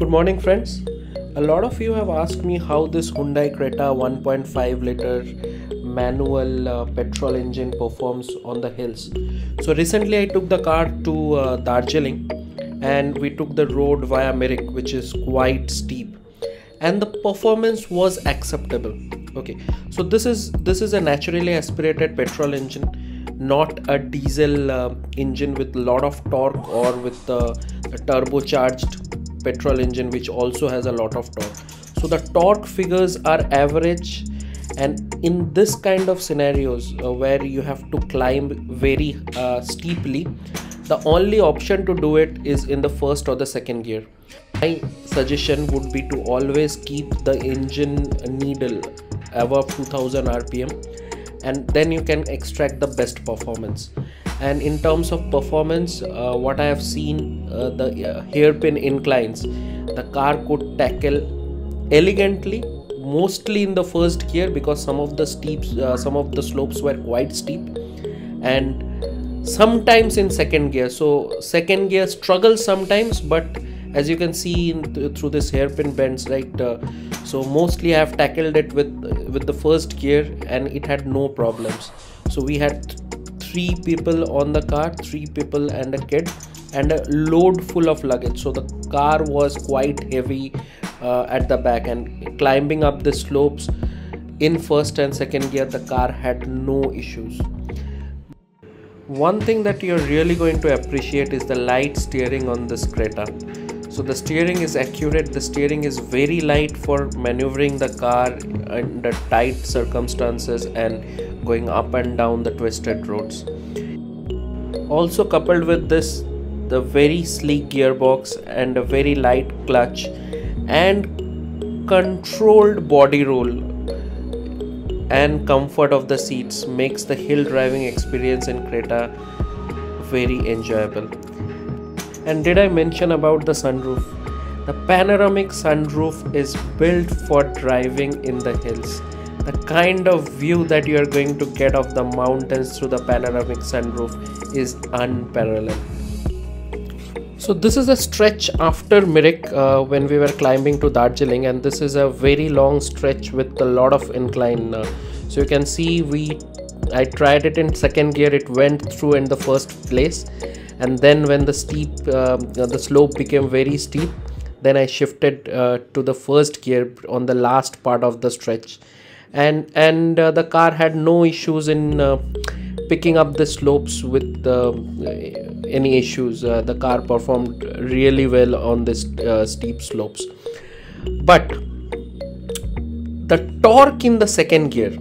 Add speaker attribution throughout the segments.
Speaker 1: Good morning friends. A lot of you have asked me how this Hyundai Creta 1.5 liter manual petrol engine performs on the hills. So recently I took the car to Darjeeling and we took the road via Mirik, which is quite steep, and the performance was acceptable. Okay, so this is a naturally aspirated petrol engine, not a diesel engine with a lot of torque, or with a turbocharged petrol engine which also has a lot of torque. So the torque figures are average, and in this kind of scenarios where you have to climb very steeply, the only option to do it is in the first or the second gear. My suggestion would be to always keep the engine needle above 2000 rpm, and then you can extract the best performance. And in terms of performance, what I have seen, the hairpin inclines, the car could tackle elegantly, mostly in the first gear, because some of the slopes were quite steep, and sometimes in second gear. So second gear struggles sometimes, but as you can see through this hairpin bends, right? So mostly I have tackled it with the first gear, and it had no problems. So we had 3 people on the car, 3 people and a kid, and a load full of luggage. So the car was quite heavy at the back, and climbing up the slopes in first and second gear, the car had no issues. One thing that you're really going to appreciate is the light steering on this Creta. So the steering is accurate, the steering is very light for maneuvering the car under tight circumstances and going up and down the twisted roads. Also coupled with this, the very sleek gearbox and a very light clutch and controlled body roll and comfort of the seats makes the hill driving experience in Creta very enjoyable. And did I mention about the sunroof? The panoramic sunroof is built for driving in the hills. The kind of view that you are going to get of the mountains through the panoramic sunroof is unparalleled. So this is a stretch after Mirik when we were climbing to Darjeeling, and this is a very long stretch with a lot of incline. So you can see I tried it in second gear, it went through in the first place, and then when the slope became very steep, then I shifted to the first gear on the last part of the stretch, and the car had no issues in picking up the slopes with any issues. The car performed really well on this steep slopes. But the torque in the second gear,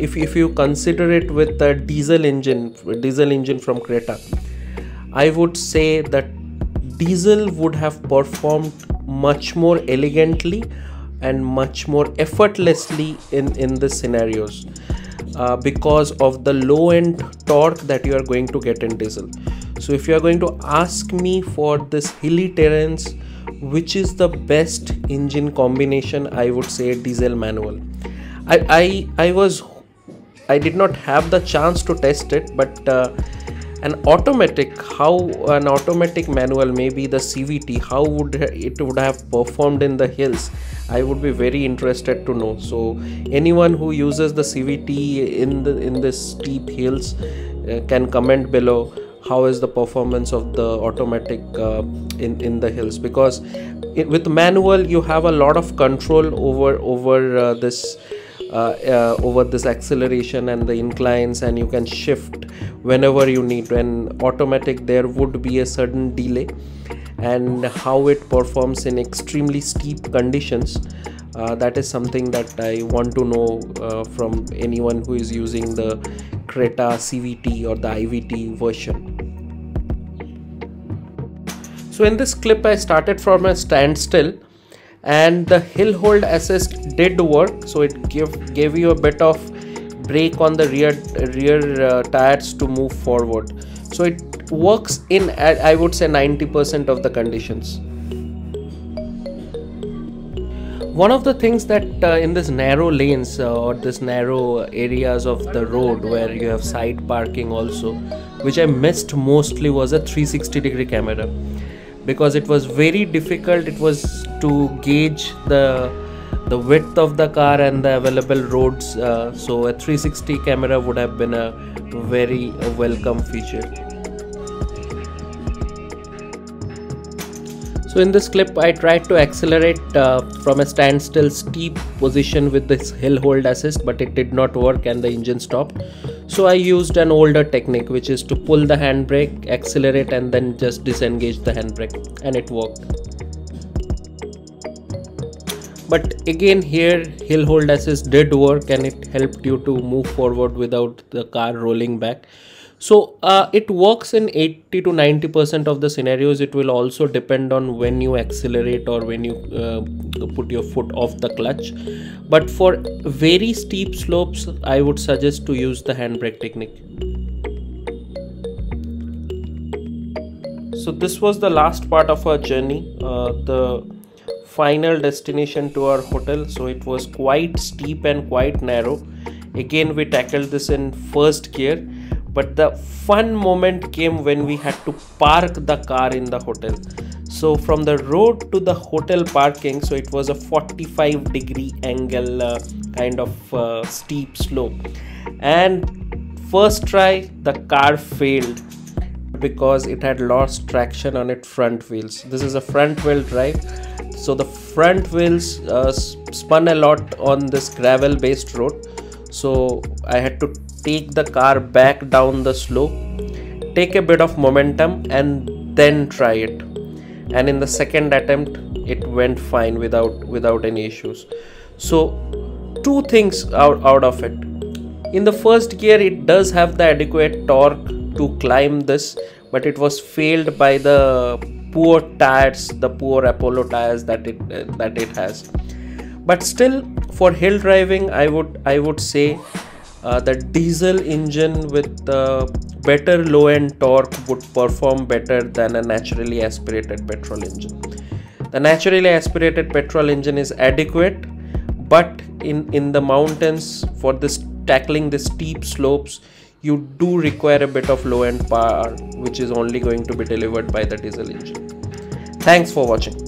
Speaker 1: if you consider it with the diesel engine from Creta, I would say that diesel would have performed much more elegantly and much more effortlessly in the scenarios because of the low end torque that you are going to get in diesel. So if you are going to ask me for this hilly terrains, which is the best engine combination, I would say diesel manual. I did not have the chance to test it, but how an automatic manual, maybe the CVT, how would it have performed in the hills? I would be very interested to know. So anyone who uses the CVT in the steep hills can comment below how is the performance of the automatic in the hills, because with manual you have a lot of control over this acceleration and the inclines, and you can shift whenever you need. When automatic, there would be a certain delay, and how it performs in extremely steep conditions, that is something that I want to know from anyone who is using the Creta CVT or the IVT version. So in this clip I started from a standstill, and the hill hold assist did work, so it gave you a bit of brake on the rear tires to move forward. So it works in, I would say, 90% of the conditions. One of the things that in this narrow lanes or this narrow areas of the road where you have side parking also, which I missed mostly, was a 360-degree camera. because it was very difficult. It was to gauge the width of the car and the available roads, so a 360 camera would have been a very welcome feature. So in this clip I tried to accelerate from a standstill steep position with this hill hold assist, but it did not work and the engine stopped. So I used an older technique, which is to pull the handbrake, accelerate and then just disengage the handbrake, and it worked. But again, here hill hold assist did work and it helped you to move forward without the car rolling back. So it works in 80 to 90% of the scenarios. It will also depend on when you accelerate or when you put your foot off the clutch. But for very steep slopes, I would suggest to use the handbrake technique. So this was the last part of our journey, the final destination to our hotel. So it was quite steep and quite narrow. Again, we tackled this in first gear. But the fun moment came when we had to park the car in the hotel. So from the road to the hotel parking, so it was a 45-degree angle kind of steep slope. And first try, the car failed because it had lost traction on its front wheels. This is a front wheel drive. So the front wheels spun a lot on this gravel based road. So I had to take the car back down the slope, take a bit of momentum and then try it. And in the second attempt it went fine without any issues. So two things out of it. In the first gear it does have the adequate torque to climb this, but it was failed by the poor tires, the poor Apollo tires that it has. But still, for hill driving, I would say the diesel engine with better low-end torque would perform better than a naturally aspirated petrol engine. The naturally aspirated petrol engine is adequate, but in the mountains, for this tackling the steep slopes, you do require a bit of low-end power, which is only going to be delivered by the diesel engine. Thanks for watching.